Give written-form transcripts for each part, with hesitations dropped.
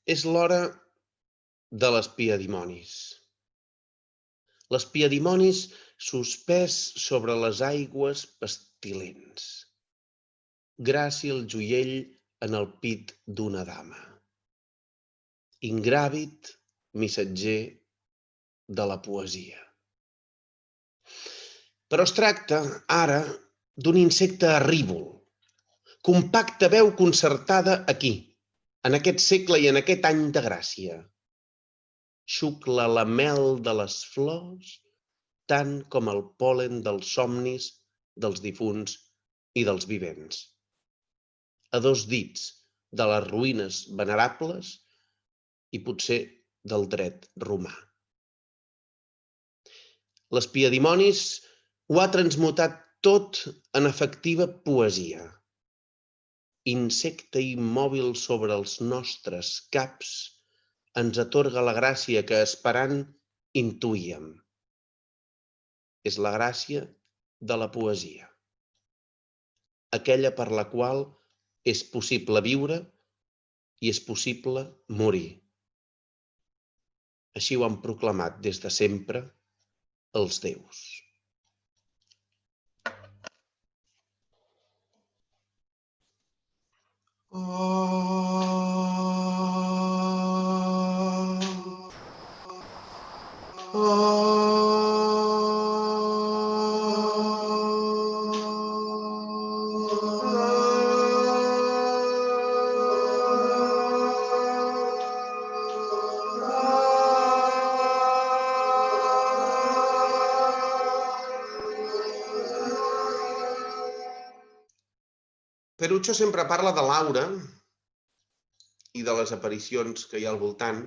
És l'hora de l'espiadimonis. L'espiadimonis suspès sobre les aigües pestilents. Gràcil joiell en el pit d'una dama. Ingràvid missatger de la poesia. Però es tracta, ara, d'un insecte arrívol. Compacta veu concertada aquí, en aquest segle i en aquest any de gràcia. Xucla la mel de les flors tant com el pol·len dels somnis dels difunts i dels vivents. A dos dits de les ruïnes venerables i potser del dret romà. L'espiadimonis ho ha transmutat tot en efectiva poesia. Insecte immòbil sobre els nostres caps ens atorga la gràcia que esperant intuíem. És la gràcia de la poesia. Aquella per la qual és possible viure i és possible morir. Així ho han proclamat des de sempre els déus. Perucho sempre parla de l'aura i de les aparicions que hi ha al voltant.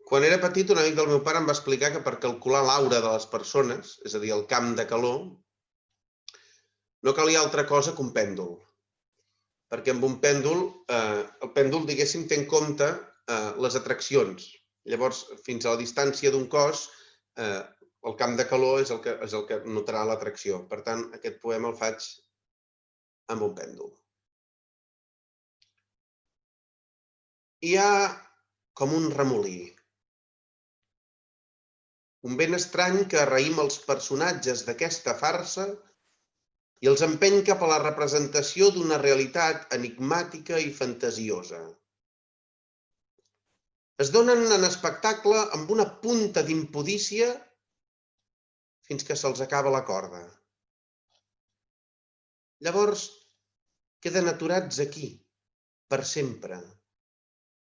Quan era petit, un amic del meu pare em va explicar que per calcular l'aura de les persones, és a dir, el camp de calor, no calia altra cosa que un pèndol. Perquè amb un pèndol, el pèndol, diguéssim, té en compte les atraccions. Llavors, fins a la distància d'un cos, el camp de calor és el que notarà l'atracció. Per tant, aquest poema el faig amb un pèndol. Hi ha com un remolí. Un vent estrany que arraïm els personatges d'aquesta farsa i els empeny cap a la representació d'una realitat enigmàtica i fantasiosa. Es donen en espectacle amb una punta d'impudícia fins que se'ls acaba la corda. Llavors queden aturats aquí, per sempre,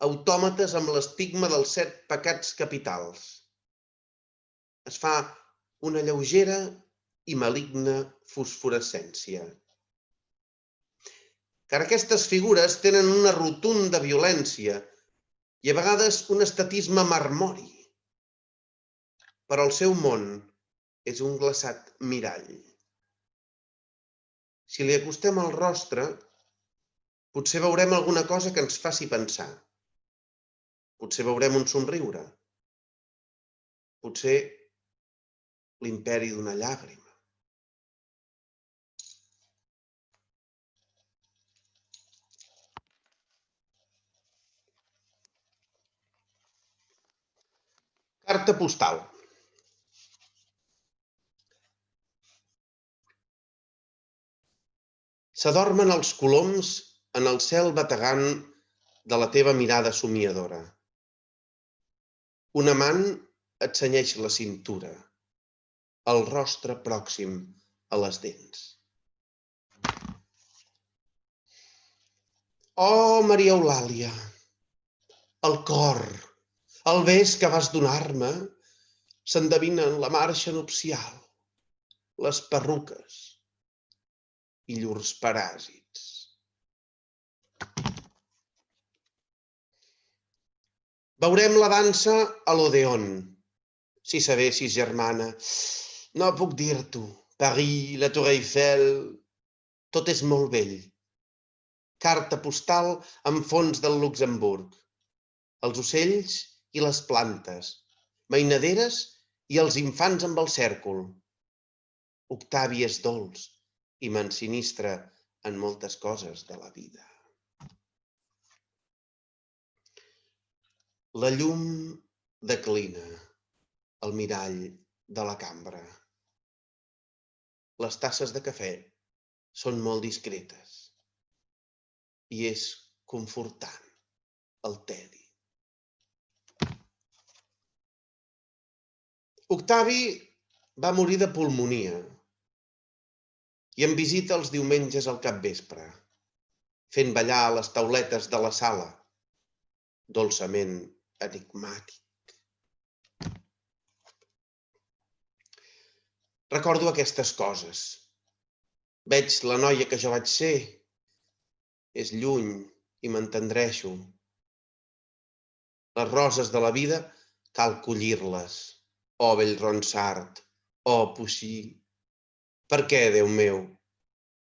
autòmates amb l'estigma dels 7 pecats capitals. Es fa una lleugera i maligna fosforescència. Car aquestes figures tenen una rotunda violència i a vegades un estatisme marmori. Però el seu món és un glaçat mirall. Si li acostem el rostre, potser veurem alguna cosa que ens faci pensar. Potser veurem un somriure. Potser l'imperi d'una llàgrima. Carta postal. S'adormen els coloms en el cel bategant de la teva mirada somiadora. Un amant et cenyeix la cintura, el rostre pròxim a les dents. Oh, Maria Eulàlia, el cor, el bes que vas donar-me, s'endevinen la marxa nupcial, les perruques i llurs paràsits. Veurem la dansa a l'Odèon, si sabessis, germana. No puc dir-t'ho. París, la Tour Eiffel, tot és molt vell. Carta postal amb fons del Luxemburg. Els ocells i les plantes, mainaderes i els infants amb el cèrcol. Octavi és dolç i m'ensinistra en moltes coses de la vida. La llum declina el mirall de la cambra. Les tasses de cafè són molt discretes i és confortant el tedi. Octavi va morir de pulmonia i em visita els diumenges al capvespre, fent ballar les tauletes de la sala, dolçament enigmàtic. Recordo aquestes coses. Veig la noia que jo vaig ser. És lluny i m'entendreixo. Les roses de la vida cal collir-les. Oh, vell Ronsard, oh, Puixí. Per què, Déu meu?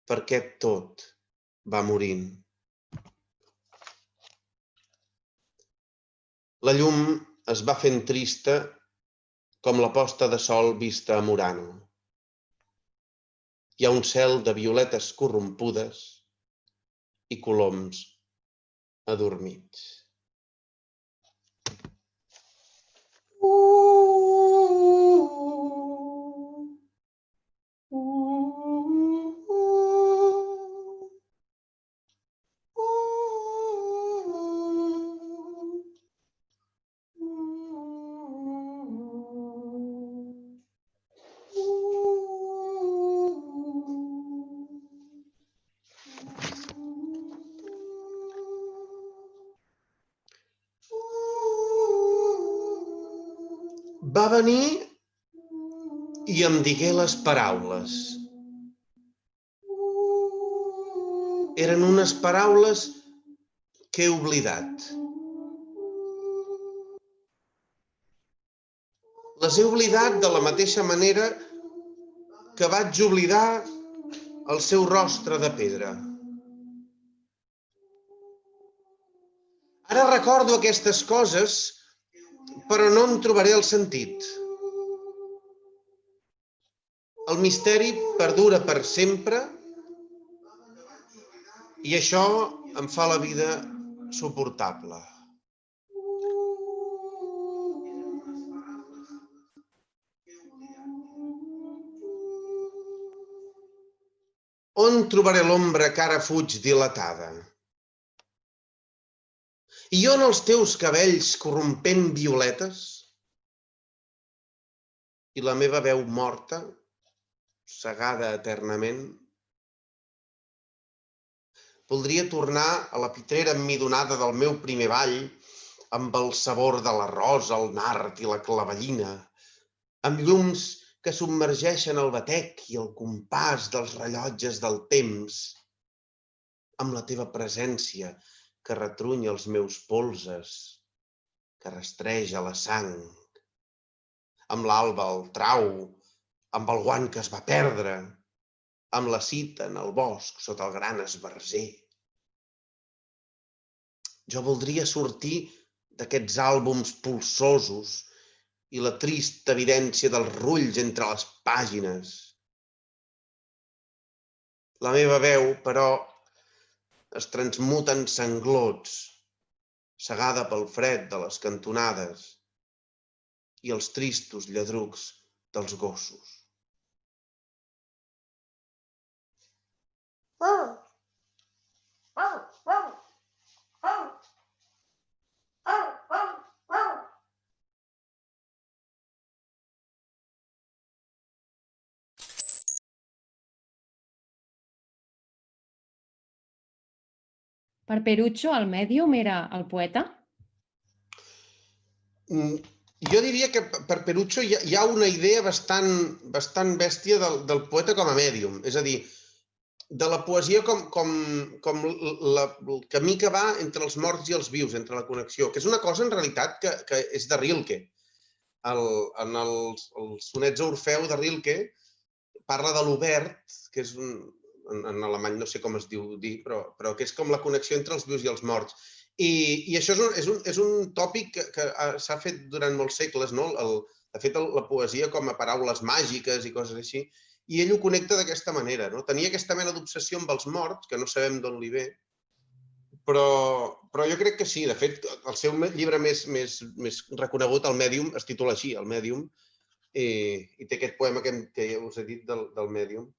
Per què tot va morint? La llum es va fent trista com la posta de sol vista a Murano. Hi ha un cel de violetes corrompudes i coloms adormits. Va venir i em digué les paraules. Eren unes paraules que he oblidat. Les he oblidat de la mateixa manera que vaig oblidar el seu rostre de pedra. Ara recordo aquestes coses, però no en trobaré el sentit. El misteri perdura per sempre i això em fa la vida suportable. On trobaré l'ombra que ara fuig dilatada? I on els teus cabells corrompent violetes? I la meva veu morta, cegada eternament? Voldria tornar a la pitrera emmidonada del meu primer ball, amb el sabor de l'arròs, el nard i la clavellina, amb llums que submergeixen el batec i el compàs dels rellotges del temps, amb la teva presència que retrunya els meus polzes, que rastreja la sang, amb l'alba al trau, amb el guant que es va perdre, amb la cita en el bosc sota el gran esbarzer. Jo voldria sortir d'aquests àlbums pulsosos i la trista evidència dels rulls entre les pàgines. La meva veu, però, es transmuta en sanglots, cegada pel fred de les cantonades i els tristos lladrucs dels gossos. Per Perucho, el mèdium era el poeta? Jo diria que per Perucho hi ha una idea bastant bèstia del poeta com a mèdium. És a dir, de la poesia com el camí que va entre els morts i els vius, entre la connexió, que és una cosa en realitat que és de Rilke. En els sonets a Orfeu de Rilke parla de l'obert, que és en alemany no sé com es diu dir, però que és com la connexió entre els vius i els morts. I això és un tòpic que s'ha fet durant molts segles, no? De fet, la poesia com a paraules màgiques i coses així, i ell ho connecta d'aquesta manera, no? Tenia aquesta mena d'obsessió amb els morts, que no sabem d'on li ve, Però jo crec que sí. De fet, el seu llibre més reconegut, el Mèdium, es titula així, el Mèdium, i té aquest poema que ja us he dit del Mèdium.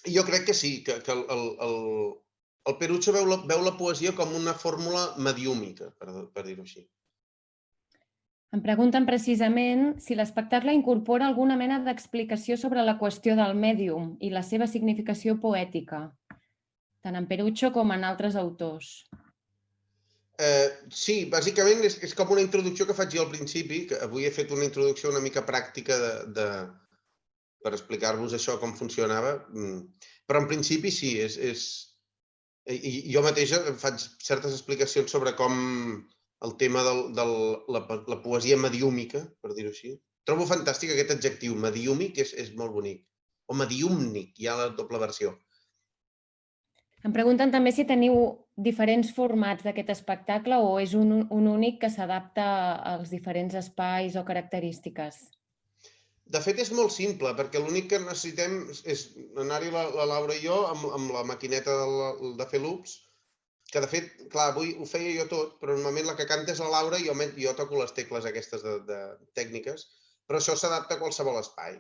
I jo crec que sí, que el Perucho veu la poesia com una fórmula mediúmica, per dir-ho així. Em pregunten precisament si l'espectacle incorpora alguna mena d'explicació sobre la qüestió del mèdium i la seva significació poètica, tant en Perucho com en altres autors. Sí, bàsicament és com una introducció que faig jo al principi, que avui he fet una introducció una mica pràctica per explicar-vos això, com funcionava, però en principi sí, jo mateix faig certes explicacions sobre com el tema de la poesia mediúmica, per dir-ho així. Trobo fantàstic aquest adjectiu, mediúmic, és molt bonic. O mediúmnic, hi ha la doble versió. Em pregunten també si teniu diferents formats d'aquest espectacle o és un únic que s'adapta als diferents espais o característiques. De fet, és molt simple, perquè l'únic que necessitem és anar-hi la Laura i jo amb la maquineta de fer loops, que de fet, clar, avui ho feia jo tot, però normalment la que canta és la Laura i jo toco les tecles aquestes de tècniques, però això s'adapta a qualsevol espai.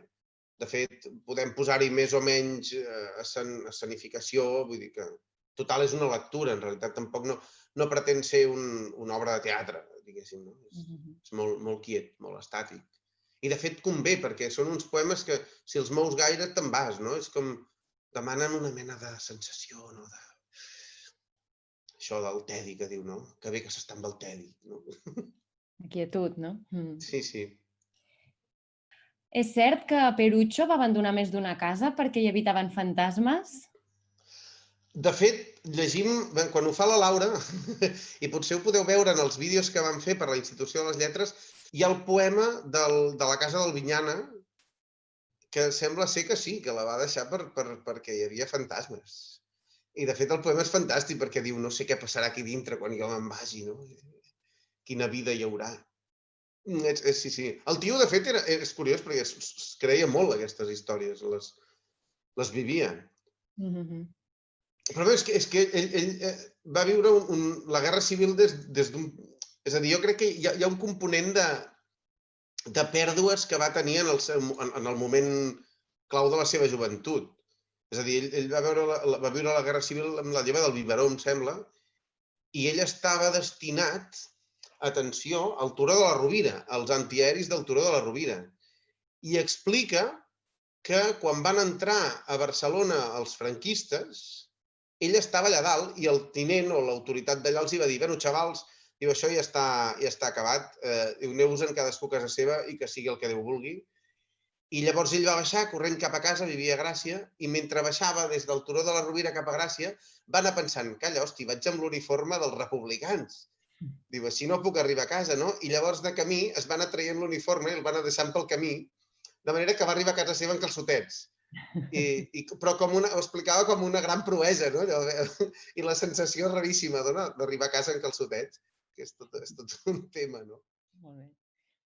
De fet, podem posar-hi més o menys escenificació, vull dir que total és una lectura, en realitat tampoc no pretén ser una obra de teatre, diguéssim. És molt quiet, molt estàtic. I de fet convé, perquè són uns poemes que si els mous gaire te'n vas, no? És com demanen una mena de sensació, no? Això del tedi que diu, no? Que bé que s'està amb el tedi, no? Quietud, no? Sí, sí. És cert que Perucho va abandonar més d'una casa perquè hi habitaven fantasmes? De fet, llegim, quan ho fa la Laura, i potser ho podeu veure en els vídeos que vam fer per la Institució de les Lletres, hi ha el poema de la casa del Vinyana, que sembla ser que sí, que la va deixar perquè hi havia fantasmes. I de fet el poema és fantàstic perquè diu no sé què passarà aquí dintre quan jo me'n vagi, no? Quina vida hi haurà. Sí, sí. El tio, de fet, és curiós perquè es creia molt aquestes històries, les vivia. Però és que ell va viure la Guerra Civil des d'un... És a dir, jo crec que hi ha un component de pèrdues que va tenir en el moment clau de la seva joventut. És a dir, ell va viure la Guerra Civil amb la lleva del biberó, em sembla, i ell estava destinat, atenció, al Turó de la Rovira, als antiaeris del Turó de la Rovira. I explica que quan van entrar a Barcelona els franquistes, ell estava allà dalt i el tinent o l'autoritat d'allà els va dir «Bueno, xavals, això ja està acabat, aneu-vos-en cadascú a casa seva i que sigui el que Déu vulgui». I llavors ell va baixar corrent cap a casa, vivia a Gràcia, i mentre baixava des del Turó de la Rovira cap a Gràcia, va anar pensant «Calla, hosti, vaig amb l'uniforme dels republicans». Diu, així no puc arribar a casa, no? I llavors de camí es va anar traient l'uniforme i el va anar deixant pel camí, de manera que va arribar a casa seva en calçotets. Però ho explicava com una gran proesa, no? I la sensació raríssima d'arribar a casa en calçotets, que és tot un tema, no? Molt bé.